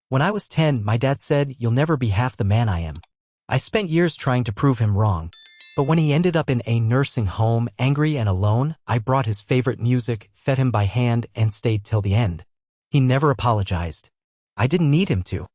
When I was 10, my dad said, "You'll never be half the man I am." I spent years trying to prove him wrong. But when he ended up in a nursing home, angry and alone, I brought his favorite music, fed him by hand, and stayed till the end. He never apologized. I didn't need him to.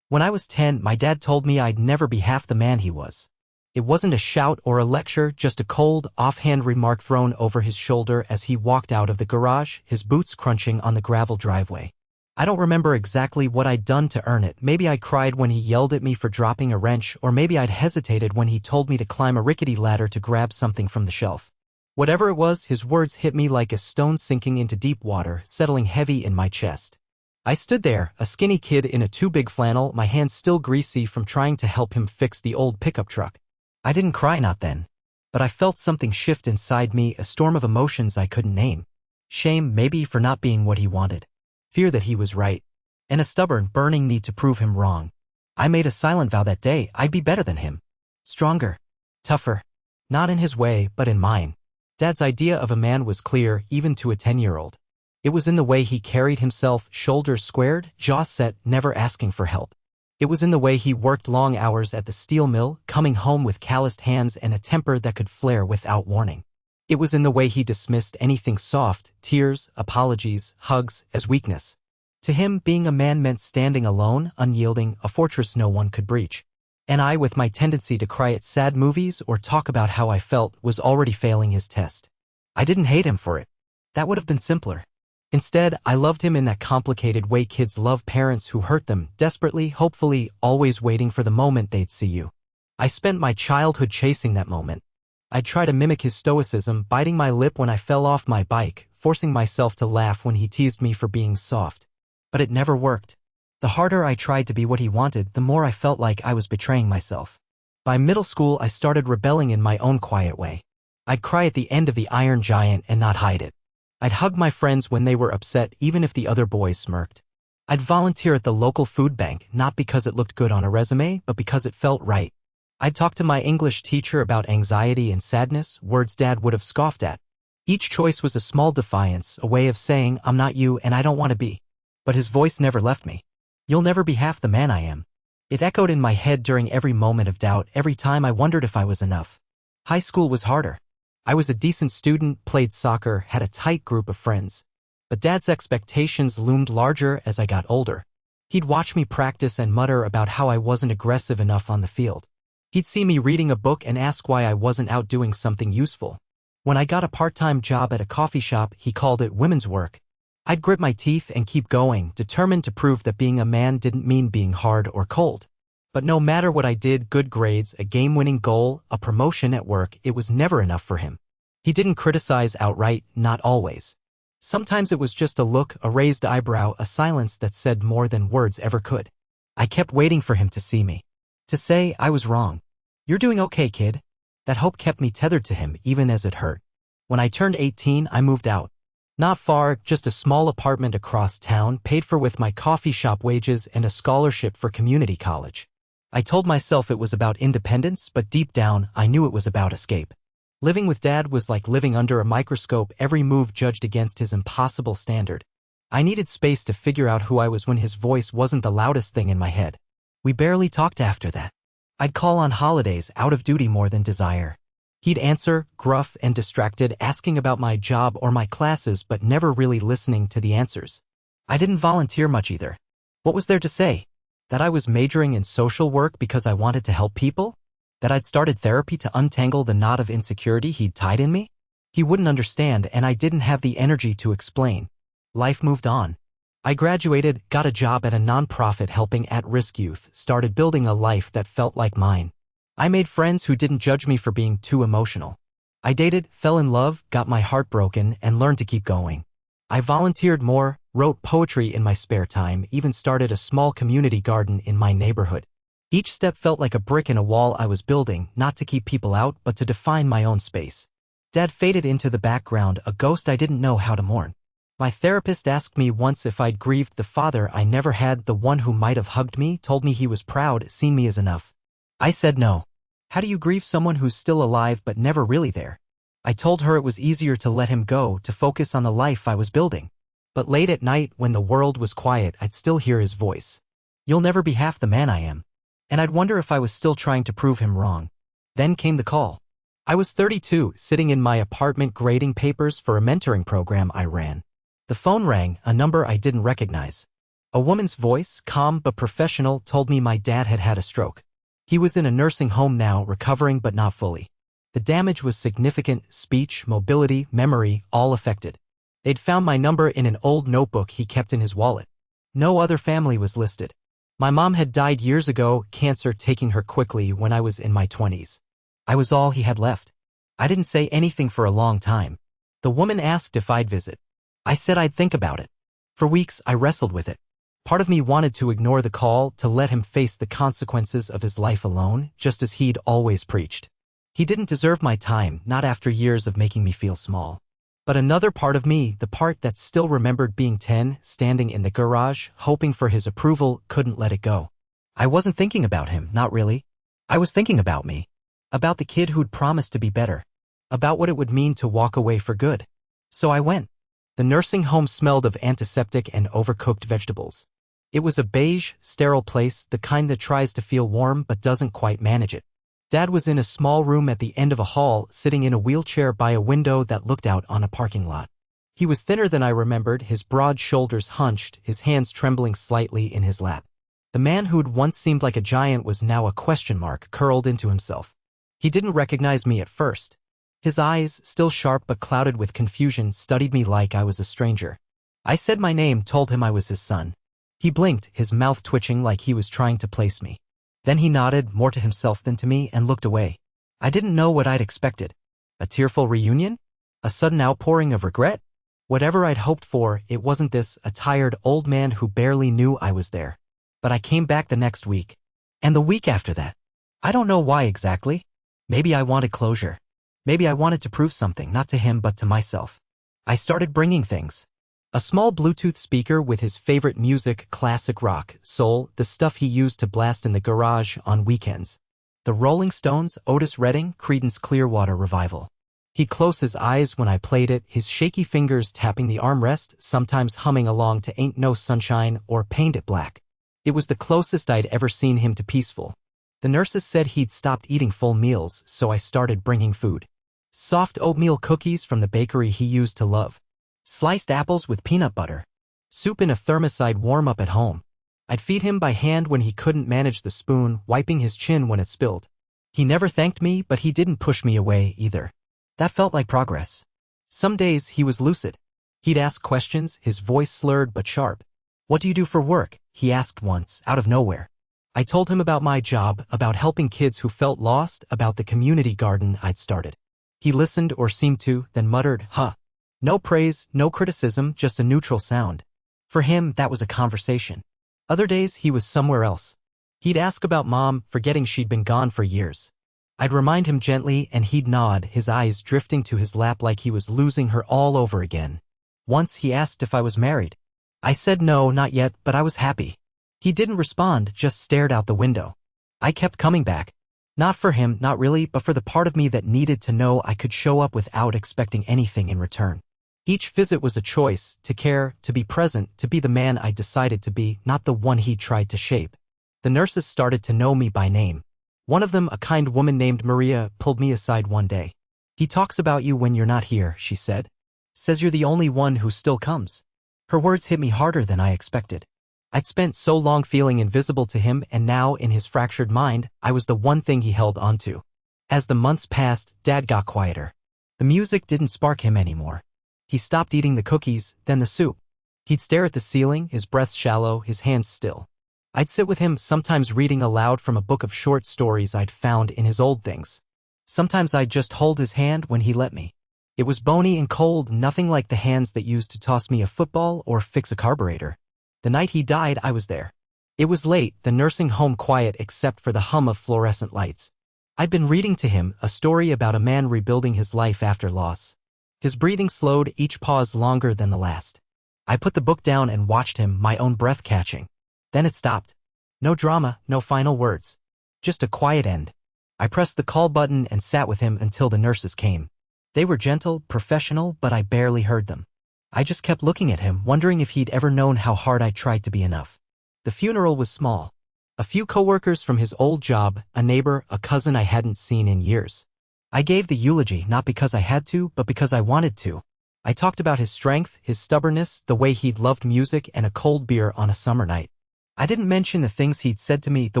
When I was 10, my dad told me I'd never be half the man he was. It wasn't a shout or a lecture, just a cold, offhand remark thrown over his shoulder as he walked out of the garage, his boots crunching on the gravel driveway. I don't remember exactly what I'd done to earn it. Maybe I cried when he yelled at me for dropping a wrench, or maybe I'd hesitated when he told me to climb a rickety ladder to grab something from the shelf. Whatever it was, his words hit me like a stone sinking into deep water, settling heavy in my chest. I stood there, a skinny kid in a too-big flannel, my hands still greasy from trying to help him fix the old pickup truck. I didn't cry, not then. But I felt something shift inside me, a storm of emotions I couldn't name. Shame, maybe, for not being what he wanted. Fear that he was right. And a stubborn, burning need to prove him wrong. I made a silent vow that day I'd be better than him. Stronger. Tougher. Not in his way, but in mine. Dad's idea of a man was clear, even to a 10-year-old. It was in the way he carried himself, shoulders squared, jaw set, never asking for help. It was in the way he worked long hours at the steel mill, coming home with calloused hands and a temper that could flare without warning. It was in the way he dismissed anything soft, tears, apologies, hugs, as weakness. To him, being a man meant standing alone, unyielding, a fortress no one could breach. And I, with my tendency to cry at sad movies or talk about how I felt, was already failing his test. I didn't hate him for it. That would have been simpler. Instead, I loved him in that complicated way kids love parents who hurt them, desperately, hopefully, always waiting for the moment they'd see you. I spent my childhood chasing that moment. I'd try to mimic his stoicism, biting my lip when I fell off my bike, forcing myself to laugh when he teased me for being soft. But it never worked. The harder I tried to be what he wanted, the more I felt like I was betraying myself. By middle school, I started rebelling in my own quiet way. I'd cry at the end of the Iron Giant and not hide it. I'd hug my friends when they were upset, even if the other boys smirked. I'd volunteer at the local food bank, not because it looked good on a resume, but because it felt right. I'd talk to my English teacher about anxiety and sadness, words Dad would have scoffed at. Each choice was a small defiance, a way of saying, "I'm not you and I don't want to be." But his voice never left me. "You'll never be half the man I am." It echoed in my head during every moment of doubt, every time I wondered if I was enough. High school was harder. I was a decent student, played soccer, had a tight group of friends. But Dad's expectations loomed larger as I got older. He'd watch me practice and mutter about how I wasn't aggressive enough on the field. He'd see me reading a book and ask why I wasn't out doing something useful. When I got a part-time job at a coffee shop, he called it women's work. I'd grit my teeth and keep going, determined to prove that being a man didn't mean being hard or cold. But no matter what I did, good grades, a game-winning goal, a promotion at work, it was never enough for him. He didn't criticize outright, not always. Sometimes it was just a look, a raised eyebrow, a silence that said more than words ever could. I kept waiting for him to see me. To say I was wrong. "You're doing okay, kid." That hope kept me tethered to him, even as it hurt. When I turned 18, I moved out. Not far, just a small apartment across town, paid for with my coffee shop wages and a scholarship for community college. I told myself it was about independence, but deep down, I knew it was about escape. Living with Dad was like living under a microscope, every move judged against his impossible standard. I needed space to figure out who I was when his voice wasn't the loudest thing in my head. We barely talked after that. I'd call on holidays, out of duty more than desire. He'd answer, gruff and distracted, asking about my job or my classes, but never really listening to the answers. I didn't volunteer much either. What was there to say? That I was majoring in social work because I wanted to help people? That I'd started therapy to untangle the knot of insecurity he'd tied in me? He wouldn't understand, and I didn't have the energy to explain. Life moved on. I graduated, got a job at a nonprofit helping at-risk youth, started building a life that felt like mine. I made friends who didn't judge me for being too emotional. I dated, fell in love, got my heart broken, and learned to keep going. I volunteered more, wrote poetry in my spare time, even started a small community garden in my neighborhood. Each step felt like a brick in a wall I was building, not to keep people out, but to define my own space. Dad faded into the background, a ghost I didn't know how to mourn. My therapist asked me once if I'd grieved the father I never had, the one who might have hugged me, told me he was proud, seen me as enough. I said no. How do you grieve someone who's still alive but never really there? I told her it was easier to let him go, to focus on the life I was building. But late at night, when the world was quiet, I'd still hear his voice. You'll never be half the man I am. And I'd wonder if I was still trying to prove him wrong. Then came the call. I was 32, sitting in my apartment grading papers for a mentoring program I ran. The phone rang, a number I didn't recognize. A woman's voice, calm but professional, told me my dad had had a stroke. He was in a nursing home now, recovering but not fully. The damage was significant: speech, mobility, memory, all affected. They'd found my number in an old notebook he kept in his wallet. No other family was listed. My mom had died years ago, cancer taking her quickly when I was in my 20s. I was all he had left. I didn't say anything for a long time. The woman asked if I'd visit. I said I'd think about it. For weeks I wrestled with it. Part of me wanted to ignore the call, to let him face the consequences of his life alone, just as he'd always preached. He didn't deserve my time, not after years of making me feel small. But another part of me, the part that still remembered being 10, standing in the garage, hoping for his approval, couldn't let it go. I wasn't thinking about him, not really. I was thinking about me. About the kid who'd promised to be better. About what it would mean to walk away for good. So I went. The nursing home smelled of antiseptic and overcooked vegetables. It was a beige, sterile place, the kind that tries to feel warm but doesn't quite manage it. Dad was in a small room at the end of a hall, sitting in a wheelchair by a window that looked out on a parking lot. He was thinner than I remembered, his broad shoulders hunched, his hands trembling slightly in his lap. The man who'd once seemed like a giant was now a question mark, curled into himself. He didn't recognize me at first. His eyes, still sharp but clouded with confusion, studied me like I was a stranger. I said my name, told him I was his son. He blinked, his mouth twitching like he was trying to place me. Then he nodded, more to himself than to me, and looked away. I didn't know what I'd expected. A tearful reunion? A sudden outpouring of regret? Whatever I'd hoped for, it wasn't this, a tired old man who barely knew I was there. But I came back the next week. And the week after that. I don't know why exactly. Maybe I wanted closure. Maybe I wanted to prove something, not to him but to myself. I started bringing things. A small Bluetooth speaker with his favorite music, classic rock, soul, the stuff he used to blast in the garage on weekends. The Rolling Stones, Otis Redding, Creedence Clearwater Revival. He closed his eyes when I played it, his shaky fingers tapping the armrest, sometimes humming along to Ain't No Sunshine or Paint It Black. It was the closest I'd ever seen him to peaceful. The nurses said he'd stopped eating full meals, so I started bringing food. Soft oatmeal cookies from the bakery he used to love. Sliced apples with peanut butter. Soup in a thermos I'd warm up at home. I'd feed him by hand when he couldn't manage the spoon, wiping his chin when it spilled. He never thanked me, but he didn't push me away either. That felt like progress. Some days he was lucid. He'd ask questions, his voice slurred but sharp. "What do you do for work?" he asked once, out of nowhere. I told him about my job, about helping kids who felt lost, about the community garden I'd started. He listened, or seemed to, then muttered, "Huh." No praise, no criticism, just a neutral sound. For him, that was a conversation. Other days, he was somewhere else. He'd ask about Mom, forgetting she'd been gone for years. I'd remind him gently, and he'd nod, his eyes drifting to his lap like he was losing her all over again. Once he asked if I was married. I said no, not yet, but I was happy. He didn't respond, just stared out the window. I kept coming back. Not for him, not really, but for the part of me that needed to know I could show up without expecting anything in return. Each visit was a choice, to care, to be present, to be the man I decided to be, not the one he tried to shape. The nurses started to know me by name. One of them, a kind woman named Maria, pulled me aside one day. "He talks about you when you're not here," she said. "Says you're the only one who still comes." Her words hit me harder than I expected. I'd spent so long feeling invisible to him, and now, in his fractured mind, I was the one thing he held onto. As the months passed, Dad got quieter. The music didn't spark him anymore. He stopped eating the cookies, then the soup. He'd stare at the ceiling, his breath shallow, his hands still. I'd sit with him, sometimes reading aloud from a book of short stories I'd found in his old things. Sometimes I'd just hold his hand when he let me. It was bony and cold, nothing like the hands that used to toss me a football or fix a carburetor. The night he died, I was there. It was late, the nursing home quiet except for the hum of fluorescent lights. I'd been reading to him a story about a man rebuilding his life after loss. His breathing slowed, each pause longer than the last. I put the book down and watched him, my own breath catching. Then it stopped. No drama, no final words. Just a quiet end. I pressed the call button and sat with him until the nurses came. They were gentle, professional, but I barely heard them. I just kept looking at him, wondering if he'd ever known how hard I tried to be enough. The funeral was small. A few coworkers from his old job, a neighbor, a cousin I hadn't seen in years. I gave the eulogy not because I had to, but because I wanted to. I talked about his strength, his stubbornness, the way he'd loved music and a cold beer on a summer night. I didn't mention the things he'd said to me, the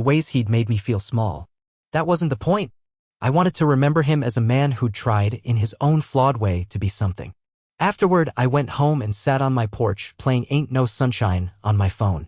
ways he'd made me feel small. That wasn't the point. I wanted to remember him as a man who'd tried, in his own flawed way, to be something. Afterward, I went home and sat on my porch playing Ain't No Sunshine on my phone.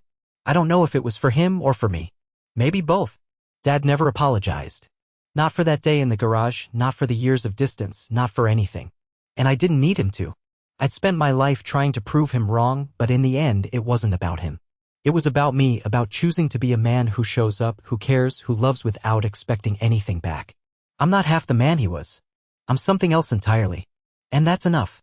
I don't know if it was for him or for me. Maybe both. Dad never apologized. Not for that day in the garage, not for the years of distance, not for anything. And I didn't need him to. I'd spent my life trying to prove him wrong, but in the end, it wasn't about him. It was about me, about choosing to be a man who shows up, who cares, who loves without expecting anything back. I'm not half the man he was. I'm something else entirely. And that's enough.